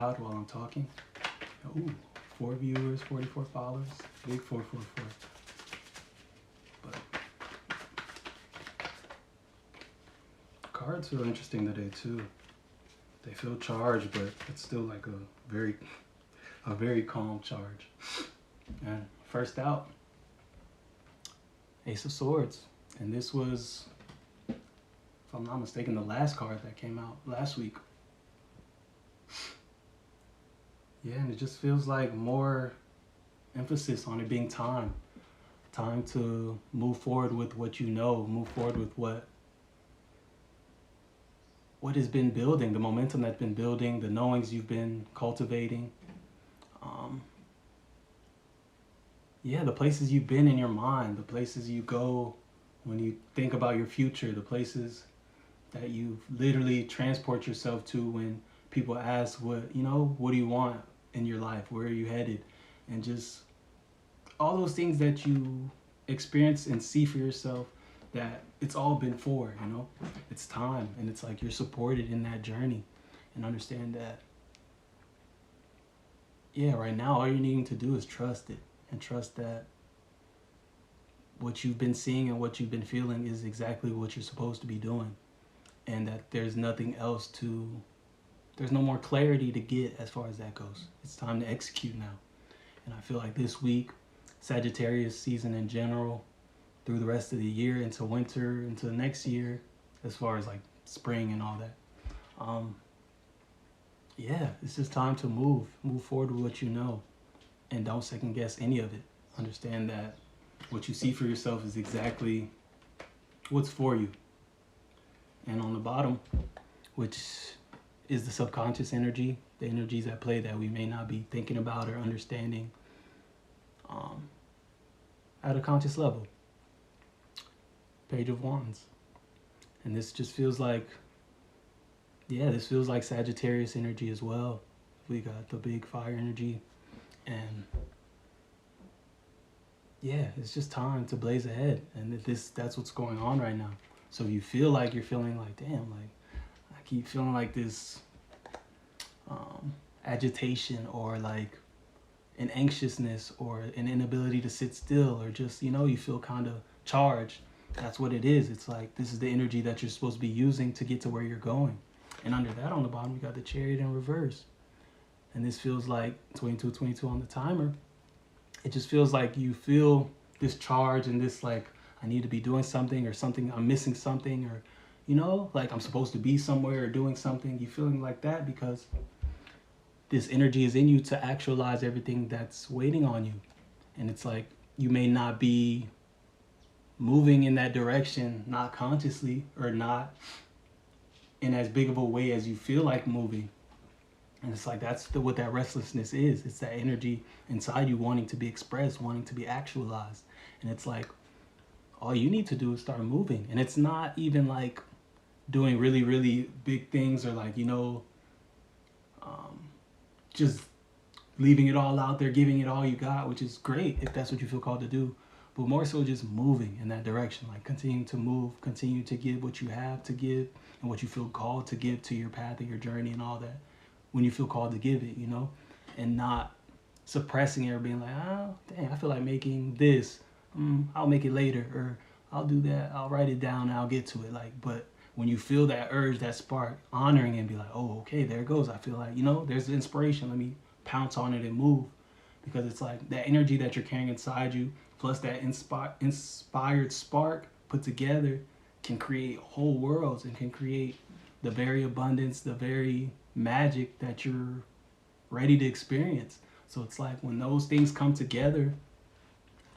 Out while I'm talking. Ooh, 4 viewers, 44 followers. Big 444. But cards feel interesting today too. They feel charged, but it's still like a very calm charge. And first out, Ace of Swords. And this was, if I'm not mistaken, the last card that came out last week. Yeah, and it just feels like more emphasis on it being time. Time to move forward with what you know, move forward with what has been building, the momentum that's been building, the knowings you've been cultivating. Um, yeah, the places you've been in your mind, the places you go when you think about your future, the places that you literally transport yourself to when people ask what do you want in your life, where are you headed, and just all those things that you experience and see for yourself, that it's all been for. It's time, and it's like you're supported in that journey, and understand that, yeah, right now all you're needing to do is trust it, and trust that what you've been seeing and what you've been feeling is exactly what you're supposed to be doing, and that there's no more clarity to get as far as that goes. It's time to execute now. And I feel like this week, Sagittarius season in general, through the rest of the year, into winter, into the next year, as far as like spring and all that. Yeah, it's just time to move forward with what you know, and don't second guess any of it. Understand that what you see for yourself is exactly what's for you. And on the bottom, which is the subconscious energy, the energies at play that we may not be thinking about or understanding um, at a conscious level. Page of Wands. And this just feels like, yeah, this feels like Sagittarius energy as well. We got the big fire energy, and yeah, it's just time to blaze ahead, and that's what's going on right now. So you feel like you're feeling like, damn, like I keep feeling like this agitation, or like an anxiousness, or an inability to sit still, or just you feel kind of charged. That's what it is. It's like this is the energy that you're supposed to be using to get to where you're going. And under that, on the bottom, we got the Chariot in reverse. And this feels like 2222 on the timer. It just feels like you feel this charge, and this like, I need to be doing something, or something, I'm missing something, or like I'm supposed to be somewhere or doing something. You feeling like that because this energy is in you to actualize everything that's waiting on you. And it's like you may not be moving in that direction, not consciously, or not in as big of a way as you feel like moving. And it's like what that restlessness is. It's that energy inside you wanting to be expressed, wanting to be actualized. And it's like all you need to do is start moving. And it's not even like doing really, really big things, or like, just leaving it all out there, giving it all you got, which is great if that's what you feel called to do. But more so just moving in that direction, like continue to move, continue to give what you have to give, and what you feel called to give to your path and your journey and all that, when you feel called to give it, and not suppressing it, or being like, oh, dang, I feel like making this. I'll make it later, or I'll do that. I'll write it down and I'll get to it. Like, but when you feel that urge, that spark, honoring it and be like, oh, okay, there it goes. I feel like, there's the inspiration. Let me pounce on it and move. Because it's like that energy that you're carrying inside you, plus that inspired spark put together, can create whole worlds, and can create the very abundance, the very magic that you're ready to experience. So it's like when those things come together,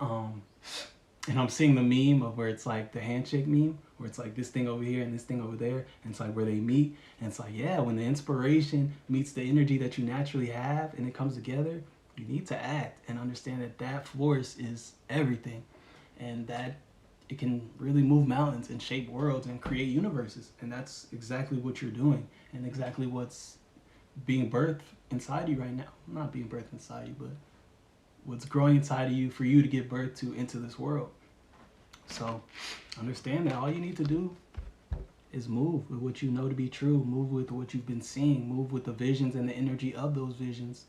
and I'm seeing the meme of where it's like the handshake meme, where it's like this thing over here and this thing over there, and it's like where they meet, and it's like, yeah, when the inspiration meets the energy that you naturally have, and it comes together, you need to act and understand that that force is everything, and that it can really move mountains and shape worlds and create universes. And that's exactly what you're doing, and exactly what's being birthed inside you right now. Not being birthed inside you, but what's growing inside of you for you to give birth to into this world. So understand that all you need to do is move with what you know to be true, move with what you've been seeing, move with the visions and the energy of those visions,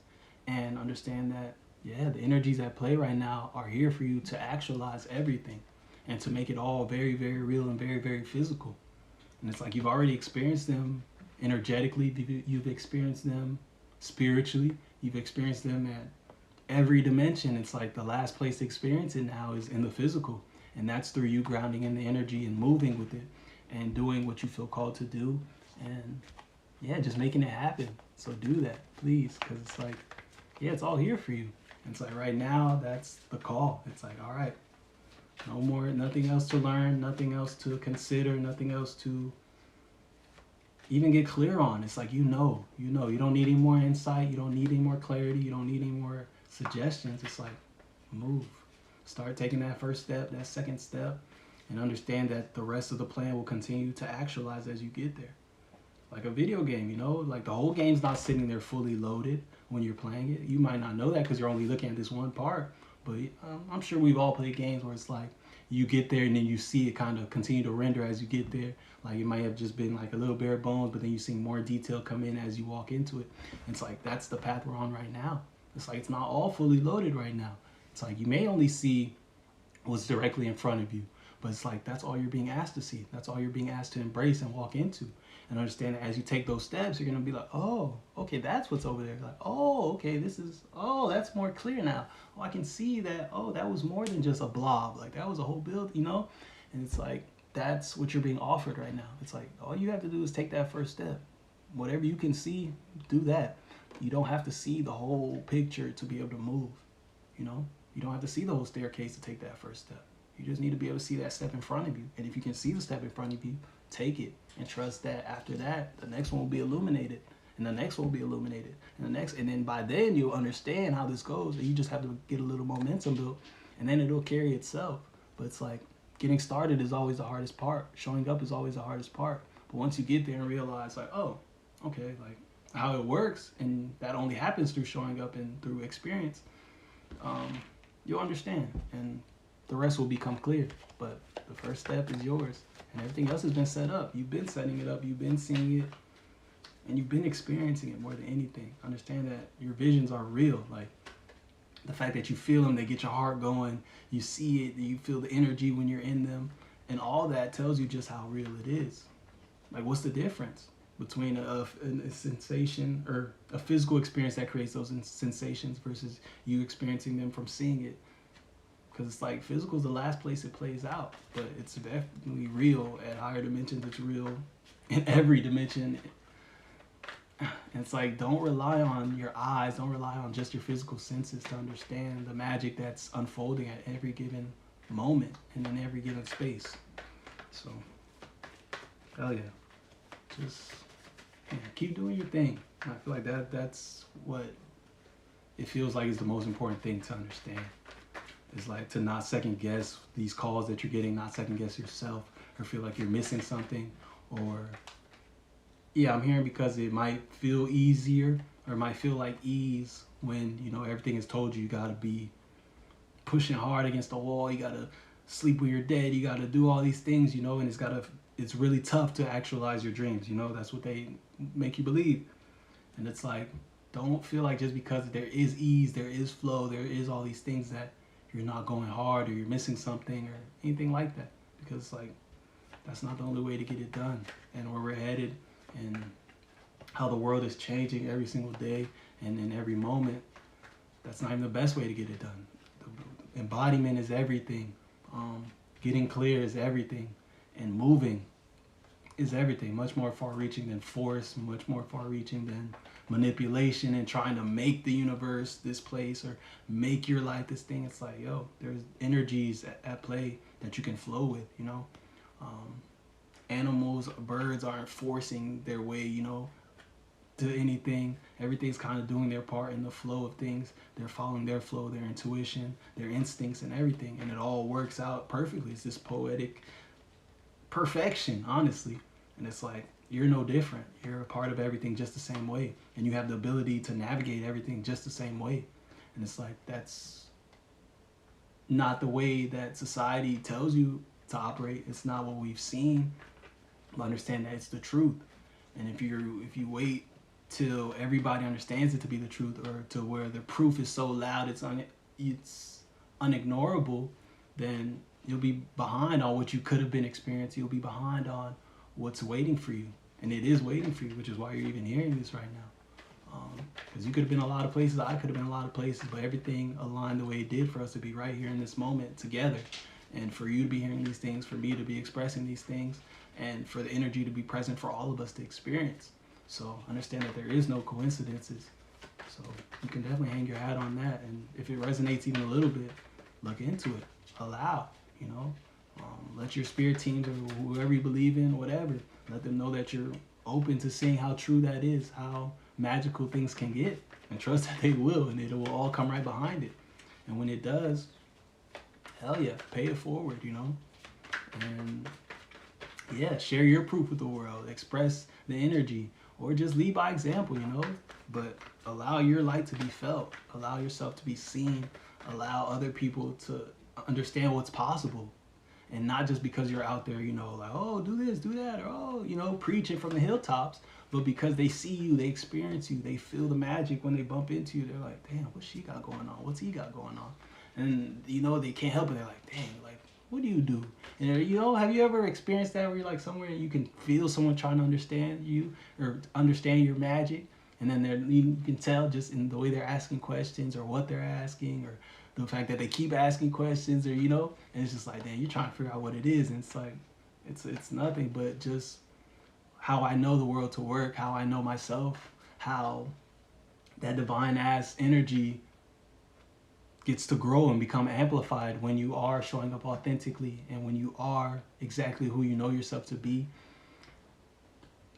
and understand that, yeah, the energies at play right now are here for you to actualize everything and to make it all very, very real and very, very physical. And it's like you've already experienced them energetically, you've experienced them spiritually, you've experienced them at every dimension. It's like the last place to experience it now is in the physical. And that's through you grounding in the energy and moving with it and doing what you feel called to do. And yeah, just making it happen. So do that, please. Because it's like, yeah, it's all here for you. And it's like right now, that's the call. It's like, all right, no more, nothing else to learn, nothing else to consider, nothing else to even get clear on. It's like, you know, you don't need any more insight. You don't need any more clarity. You don't need any more suggestions. It's like, move. Start taking that first step, that second step, and understand that the rest of the plan will continue to actualize as you get there. Like a video game, you know, like the whole game's not sitting there fully loaded when you're playing it. You might not know that because you're only looking at this one part, but I'm sure we've all played games where it's like you get there and then you see it kind of continue to render as you get there. Like it might have just been like a little bare bones, but then you see more detail come in as you walk into it. And it's like that's the path we're on right now. It's like it's not all fully loaded right now. It's like you may only see what's directly in front of you, but it's like that's all you're being asked to see. That's all you're being asked to embrace and walk into. And understand that as you take those steps, you're gonna be like, oh, okay, that's what's over there. Like, oh, okay, that's more clear now. Oh, I can see that. Oh, that was more than just a blob. Like that was a whole build, you know. And it's like that's what you're being offered right now. It's like all you have to do is take that first step. Whatever you can see, do that. You don't have to see the whole picture to be able to move. You know, you don't have to see the whole staircase to take that first step. You just need to be able to see that step in front of you. And if you can see the step in front of you, take it and trust that after that, the next one will be illuminated, and the next one will be illuminated, and the next, and then by then you'll understand how this goes. And you just have to get a little momentum built, and then it'll carry itself. But it's like getting started is always the hardest part. Showing up is always the hardest part. But once you get there and realize, like, oh, okay, like how it works, and that only happens through showing up and through experience, you'll understand, and the rest will become clear. But the first step is yours, and everything else has been set up. You've been setting it up, you've been seeing it, and you've been experiencing it more than anything. Understand that your visions are real. Like the fact that you feel them, they get your heart going, you see it, you feel the energy when you're in them, and all that tells you just how real it is. Like what's the difference between a sensation or a physical experience that creates those sensations versus you experiencing them from seeing it? Because it's like physical is the last place it plays out, but it's definitely real at higher dimensions. It's real in every dimension. And it's like, don't rely on your eyes, don't rely on just your physical senses to understand the magic that's unfolding at every given moment and in every given space. So, hell yeah. Just keep doing your thing. I feel like that's what it feels like is the most important thing to understand. It's like to not second guess these calls that you're getting, not second guess yourself or feel like you're missing something, or yeah, I'm hearing because it might feel easier or it might feel like ease when, you know, everything is told you gotta be pushing hard against the wall, you gotta sleep when you're dead, you gotta do all these things, you know, and it's really tough to actualize your dreams, you know, that's what they make you believe. And it's like, don't feel like just because there is ease, there is flow, there is all these things that you're not going hard or you're missing something or anything like that, because like that's not the only way to get it done. And where we're headed and how the world is changing every single day and in every moment, that's not even the best way to get it done. The embodiment is everything. Getting clear is everything, and moving is everything. Much more far-reaching than force, much more far-reaching than manipulation and trying to make the universe this place or make your life this thing. It's like, yo, there's energies at play that you can flow with, you know. Animals, birds aren't forcing their way, you know, to anything. Everything's kind of doing their part in the flow of things. They're following their flow, their intuition, their instincts and everything, and it all works out perfectly. It's this poetic perfection, honestly. And it's like, you're no different. You're a part of everything just the same way. And you have the ability to navigate everything just the same way. And it's like, that's not the way that society tells you to operate. It's not what we've seen. But understand that it's the truth. And if you wait till everybody understands it to be the truth, or to where the proof is so loud it's unignorable, then you'll be behind on what you could have been experiencing. You'll be behind on what's waiting for you, and it is waiting for you, which is why you're even hearing this right now. Because you could have been a lot of places, I could have been a lot of places, but everything aligned the way it did for us to be right here in this moment together, and for you to be hearing these things, for me to be expressing these things, and for the energy to be present for all of us to experience. So understand that there is no coincidences. So you can definitely hang your hat on that, and if it resonates even a little bit, look into it. Allow, you know, let your spirit teams or whoever you believe in, whatever, let them know that you're open to seeing how true that is, how magical things can get, and trust that they will, and it will all come right behind it. And when it does, hell yeah, pay it forward, you know, and yeah, share your proof with the world, express the energy, or just lead by example, you know, but allow your light to be felt, allow yourself to be seen, allow other people to understand what's possible. And not just because you're out there, you know, like, oh, do this, do that, or oh, you know, preaching from the hilltops, but because they see you, they experience you, they feel the magic when they bump into you. They're like, damn, what's she got going on? What's he got going on? And you know, they can't help it. They're like, dang, like, what do you do? And you know, have you ever experienced that where you're like somewhere and you can feel someone trying to understand you or understand your magic, and then you can tell just in the way they're asking questions or what they're asking, or the fact that they keep asking questions, or you know, and it's just like, damn, you're trying to figure out what it is, and it's like, it's nothing but just how I know the world to work, how I know myself, how that divine ass energy gets to grow and become amplified when you are showing up authentically, and when you are exactly who you know yourself to be.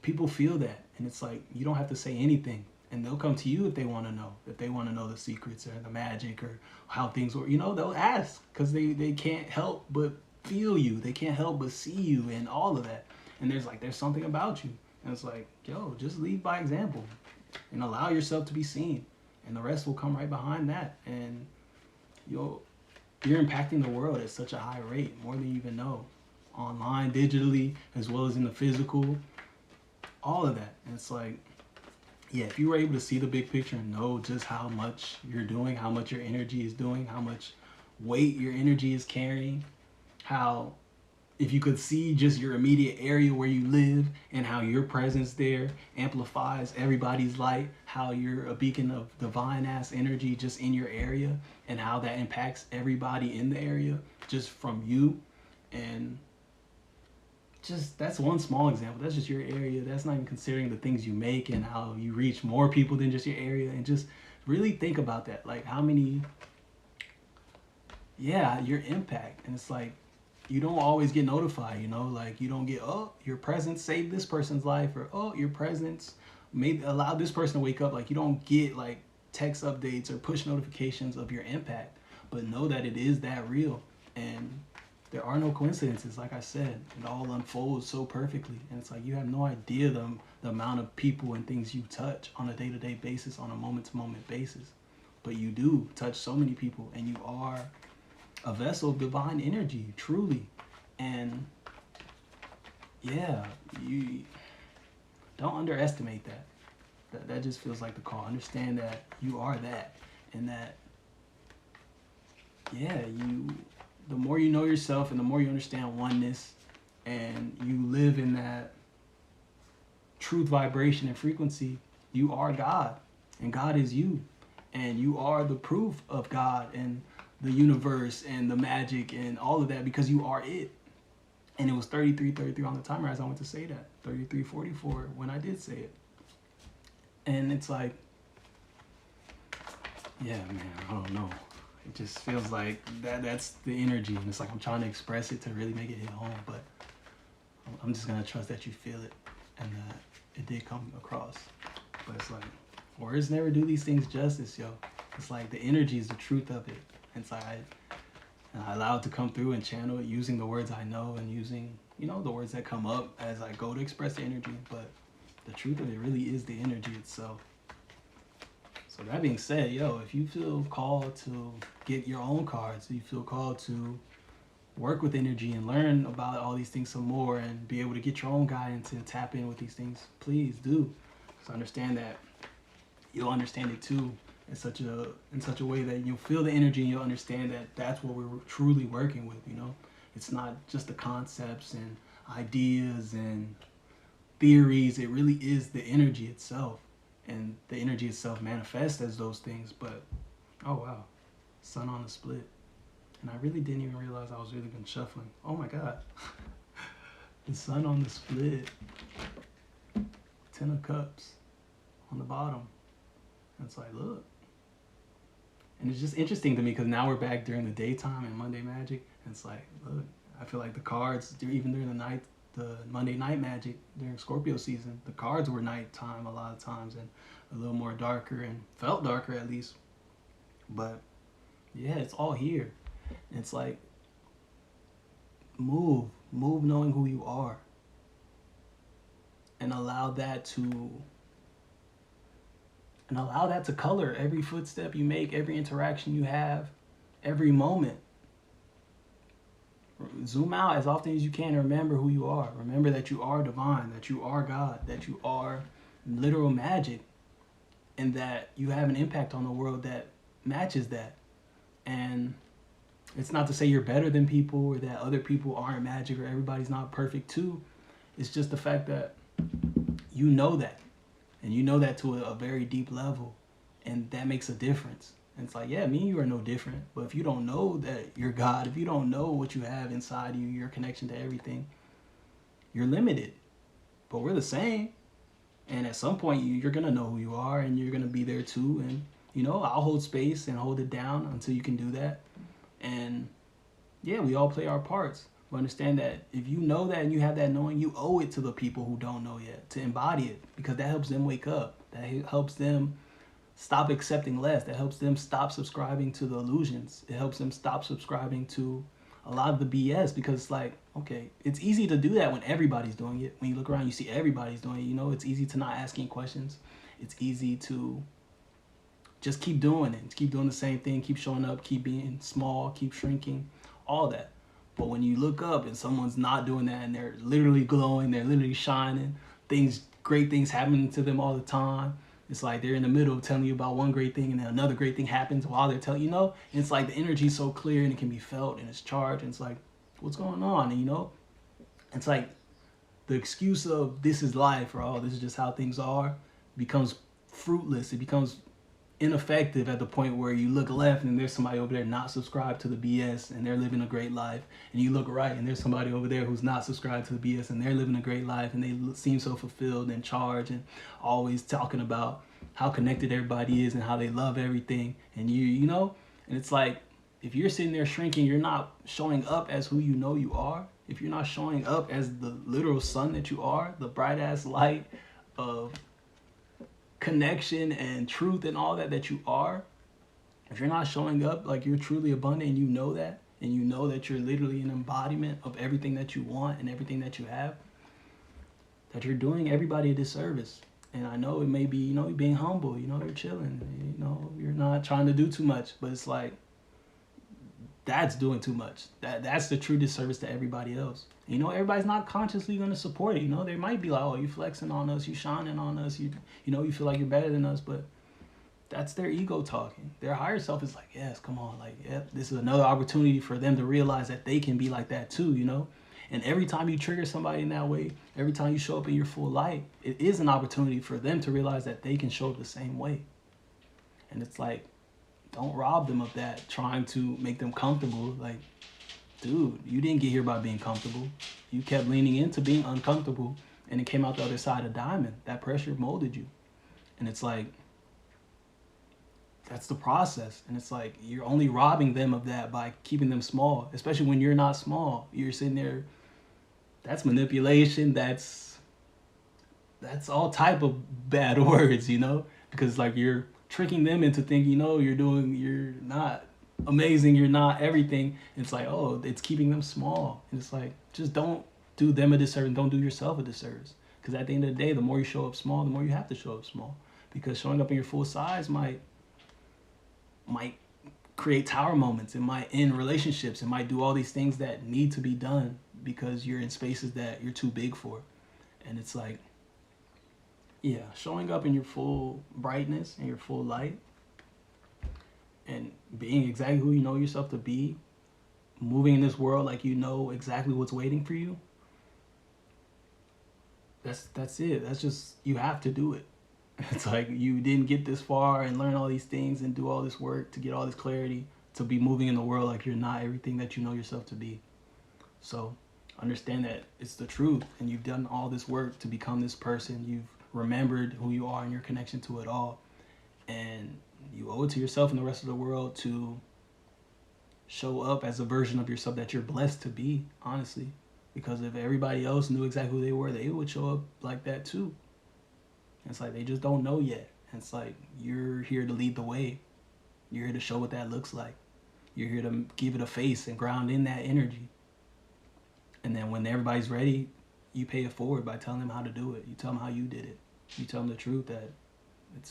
People feel that, and it's like, you don't have to say anything, and they'll come to you if they want to know, if they want to know the secrets or the magic or how things work. You know, they'll ask because they can't help but feel you, they can't help but see you and all of that. And there's something about you, and it's like, yo, just lead by example and allow yourself to be seen, and the rest will come right behind that. And you're impacting the world at such a high rate, more than you even know, online, digitally, as well as in the physical, all of that. And it's like, yeah, if you were able to see the big picture and know just how much you're doing, how much your energy is doing, how much weight your energy is carrying, how if you could see just your immediate area where you live and how your presence there amplifies everybody's light, how you're a beacon of divine ass energy just in your area, and how that impacts everybody in the area just from you. And just, that's one small example. That's just your area. That's not even considering the things you make and how you reach more people than just your area. And just really think about that, like how many, yeah, your impact. And it's like, you don't always get notified, you know, like you don't get, oh, your presence saved this person's life, or oh, your presence made allowed this person to wake up. Like, you don't get like text updates or push notifications of your impact, but know that it is that real. And there are no coincidences. Like I said, it all unfolds so perfectly, and it's like, you have no idea the amount of people and things you touch on a day-to-day basis, on a moment-to-moment basis, but you do touch so many people, and you are a vessel of divine energy, truly. And yeah, you don't underestimate that just feels like the call. Understand that you are that, and that, yeah, the more you know yourself and the more you understand oneness, and you live in that truth, vibration, and frequency, you are God, and God is you, and you are the proof of God and the universe and the magic and all of that, because you are it. And it was 33 on the timer as I went to say that, 33:44 when I did say it. And it's like, yeah, man, I don't know, it just feels like that's the energy, and it's like I'm trying to express it to really make it hit home, but I'm just gonna trust that you feel it and that it did come across. But it's like, words never do these things justice, yo. It's like the energy is the truth of it. It's like I allow it to come through and channel it using the words I know, and using, you know, the words that come up as I go to express the energy. But the truth of it really is the energy itself. So that being said, yo, if you feel called to get your own cards, you feel called to work with energy and learn about all these things some more and be able to get your own guidance and tap in with these things, please do. So understand that you'll understand it too in such a way that you'll feel the energy and you'll understand that that's what we're truly working with, you know? It's not just the concepts and ideas and theories. It really is the energy itself. And the energy itself manifests as those things. But, oh wow, sun on the split. And I really didn't even realize I was really been shuffling. Oh my God. The sun on the split. 10 of Cups on the bottom. And it's like, look. And it's just interesting to me because now we're back during the daytime in Monday Magic. And it's like, look, I feel like the cards, even during the night, the Monday night magic during Scorpio season, the cards were nighttime a lot of times and a little more darker and felt darker at least. But yeah, it's all here. And it's like, move knowing who you are. And allow that to color every footstep you make, every interaction you have, every moment. Zoom out as often as you can and remember who you are. Remember that you are divine, that you are God, that you are literal magic, and that you have an impact on the world that matches that. And it's not to say you're better than people or that other people aren't magic or everybody's not perfect too. It's just the fact that you know that. And you know that to a very deep level. And that makes a difference. And it's like, yeah, me and you are no different. But if you don't know that you're God, if you don't know what you have inside you, your connection to everything, you're limited. But we're the same. And at some point, you're going to know who you are and you're going to be there too. And, you know, I'll hold space and hold it down until you can do that. And, yeah, we all play our parts. But understand that if you know that and you have that knowing, you owe it to the people who don't know yet to embody it, because that helps them wake up. That helps them stop accepting less. That helps them stop subscribing to the illusions. It helps them stop subscribing to a lot of the BS, because it's like, okay, it's easy to do that when everybody's doing it. When you look around, you see everybody's doing it. You know, it's easy to not ask any questions. It's easy to just keep doing it. Keep doing the same thing. Keep showing up. Keep being small. Keep shrinking. All that. But when you look up and someone's not doing that and they're literally glowing, they're literally shining, great things happening to them all the time. It's like they're in the middle of telling you about one great thing and then another great thing happens while they're telling you, know, and it's like the energy's so clear and it can be felt and it's charged and it's like, what's going on? And, you know, it's like the excuse of this is life or oh, this is just how things are becomes fruitless. It becomes ineffective at the point where you look left and there's somebody over there not subscribed to the BS and they're living a great life, and you look right and there's somebody over there who's not subscribed to the BS and they're living a great life and they seem so fulfilled and charged and always talking about how connected everybody is and how they love everything. And you know, and it's like, if you're sitting there shrinking, you're not showing up as who you know you are. If you're not showing up as the literal sun that you are, the bright ass light of connection and truth and all that you are, if you're not showing up like you're truly abundant and you know that, and you know that you're literally an embodiment of everything that you want and everything that you have, that you're doing everybody a disservice. And I know it may be, you know, you're being humble, you know, you're chilling, you know, you're not trying to do too much, but it's like, that's doing too much. That's the true disservice to everybody else. You know, everybody's not consciously going to support it. You know, they might be like, oh, you flexing on us, you shining on us, you know, you feel like you're better than us, but that's their ego talking. Their higher self is like, yes, come on, like, yeah, this is another opportunity for them to realize that they can be like that too, you know? And every time you trigger somebody in that way, every time you show up in your full light, it is an opportunity for them to realize that they can show up the same way. And it's like, don't rob them of that, trying to make them comfortable. Like, dude, you didn't get here by being comfortable. You kept leaning into being uncomfortable, and it came out the other side a diamond. That pressure molded you. And it's like, that's the process. And it's like, you're only robbing them of that by keeping them small, especially when you're not small. You're sitting there, that's manipulation, that's all type of bad words, you know? Because like you're tricking them into thinking, you know, you're not amazing, you're not everything. It's like, oh, it's keeping them small. And it's like, just don't do them a disservice and don't do yourself a disservice. Because at the end of the day, the more you show up small, the more you have to show up small. Because showing up in your full size might create tower moments. It might end relationships. It might do all these things that need to be done because you're in spaces that you're too big for. And it's like, yeah, showing up in your full brightness and your full light and being exactly who you know yourself to be, moving in this world like you know exactly what's waiting for you. That's it. That's just, you have to do it. It's like you didn't get this far and learn all these things and do all this work to get all this clarity to be moving in the world like you're not everything that you know yourself to be. So understand that it's the truth, and you've done all this work to become this person. You've remembered who you are and your connection to it all, and you owe it to yourself and the rest of the world to show up as a version of yourself that you're blessed to be, honestly. Because if everybody else knew exactly who they were, they would show up like that too. It's like they just don't know yet. It's like you're here to lead the way. You're here to show what that looks like. You're here to give it a face and ground in that energy. And then when everybody's ready, you pay it forward by telling them how to do it. You tell them how you did it. You tell them the truth that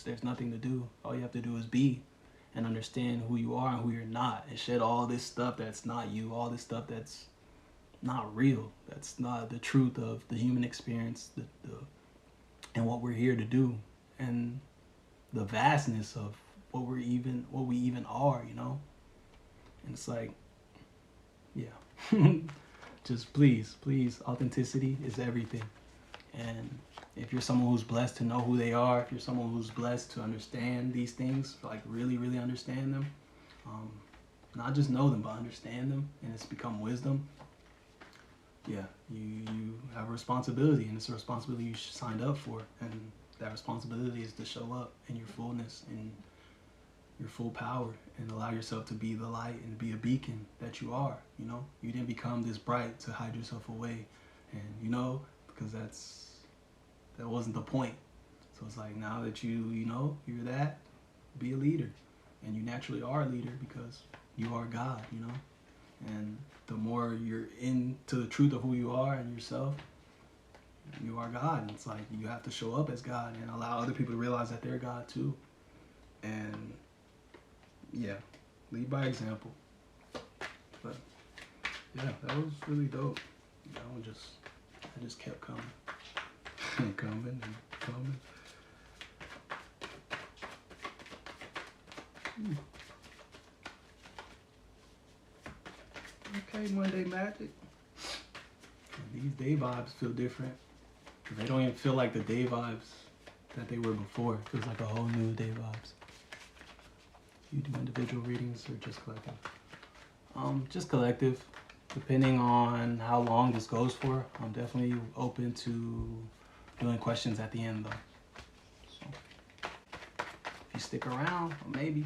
there's nothing to do. All you have to do is be and understand who you are and who you're not, and shed all this stuff that's not you, all this stuff that's not real. That's not the truth of the human experience, and what we're here to do, and the vastness of what we even are, you know. And it's like, yeah, just please, authenticity is everything. And if you're someone who's blessed to know who they are, if you're someone who's blessed to understand these things, like really, really understand them, not just know them, but understand them, and it's become wisdom. Yeah, you have a responsibility, and it's a responsibility you signed up for, and that responsibility is to show up in your fullness and your full power and allow yourself to be the light and be a beacon that you are. You know, you didn't become this bright to hide yourself away, and you know, because that wasn't the point. So it's like, now that you know you're that, be a leader, and you naturally are a leader because you are God, you know. And the more you're into the truth of who you are and yourself, you are God. And it's like you have to show up as God and allow other people to realize that they're God too. And yeah, lead by example. But yeah, that was really dope. That one I just kept coming and coming and coming. Okay, Monday Magic. And these day vibes feel different. They don't even feel like the day vibes that they were before. It feels like a whole new day vibes. You do individual readings or just collective? Just collective. Depending on how long this goes for, I'm definitely open to doing questions at the end though. So if you stick around, maybe.